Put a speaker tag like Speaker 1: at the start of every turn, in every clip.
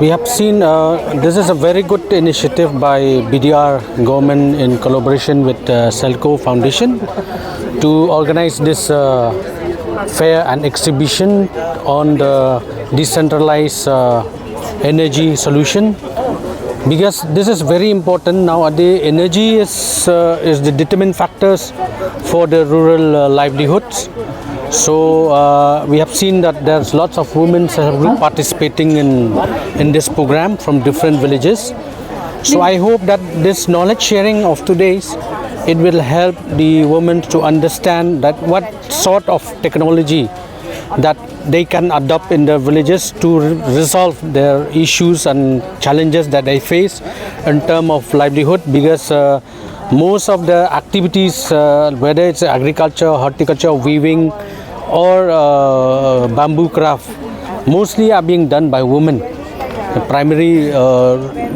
Speaker 1: We have seen this is a very good initiative by BDR government in collaboration with Selco Foundation to organize this fair and exhibition on the decentralized energy solution, because this is very important nowadays. Energy is the determining factors for the rural livelihoods. So we have seen that there's lots of women participating in this program from different villages. So I hope that this knowledge sharing of today's, it will help the women to understand that what sort of technology that they can adopt in the villages to resolve their issues and challenges that they face in terms of livelihood, because most of the activities, whether it's agriculture, horticulture, weaving or bamboo craft, mostly are being done by women. The primary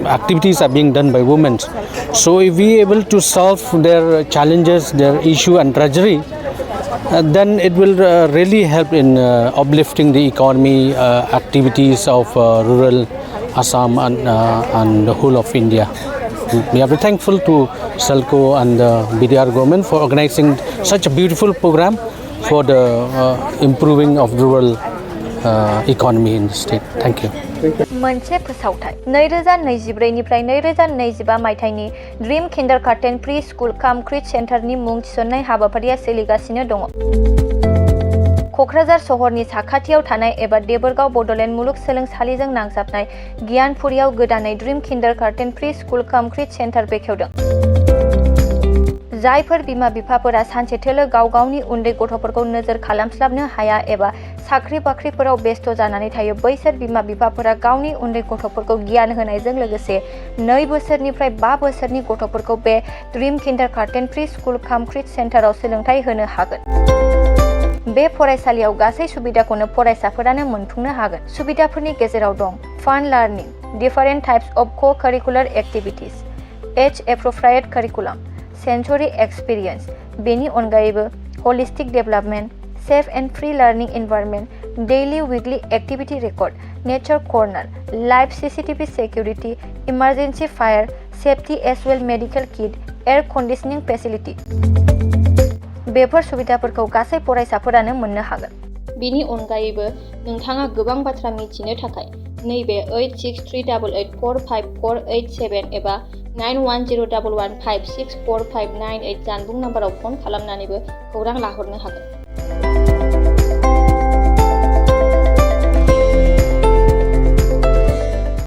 Speaker 1: activities are being done by women. So if we are able to solve their challenges, their issue and treasury, then it will really help in uplifting the economy activities of rural Assam and the whole of India. We are very thankful to Selco and the BDR government for organizing such a beautiful program for the improving of rural economy in the state. Thank you.
Speaker 2: मोनसे फोसावथाय 2024 निफ्राय 2025 मायथाइनि dream kindergarten pre school काम क्रिट सेन्टारनि मुं थिसननाय हाबाफारिया सोलिगासिनो दङ। क'क्राझार सहरनि साखाथियाव थानाय एबा देबोरगाव बड'लेण्ड मुलुगसोलोंसालिजों नांजाबनाय गियानपुरियाव गोदानै ड्रीम किन्डारगार्टेन प्रि स्कुल काम क्रिट सेन्टार बेखेवदों। जायफोर बिमा बिफाफोरा सानसे थोलो गाव गावनि उन्दै गथ'फोरखौ नोजोर खालामस्लाबनो हाया एबा साख्रि बाख्रिफोराव बेस्थ' जानानै थायो, बैसोर बिमा बिफाफोरा गावनि उन्दै गथ'फोरखौ गियान होनायजों लोगोसे 2 बोसोरनिफ्राय 5 बोसोरनि गथ'फोरखौ बे ड्रीम किन्डारगार्टेन प्रि स्कुल काम क्रिट सेन्टाराव सोलोंथाइ होनो हागोन। बे फरायसालियाव गासै सुबिदाखौनो फरायसाफोरानो मोनफुंनो हागोन। सुबिदाफोरनि गेजेराव दं फान लार्निं, different types of co-curricular activities, age appropriate curriculum, sensory experience, बेनि अनगायैबो holistic development, safe and free learning environment, daily weekly activity record, nature corner, live CCTV security, emergency fire safety as well medical kit, air conditioning facility. बेफोर सुबिदाफोरखौ गासै फरायसाफोरानो मोननो हागोन। बेनि अनगायैबो नोंथाङा गोबां बाथ्रा मिथिनो थाखाय नैबे 8638454887 एबा 9101156459 जानबुं नम्बराव फन खालामनानैबो खौरां लाहरनो हागोन।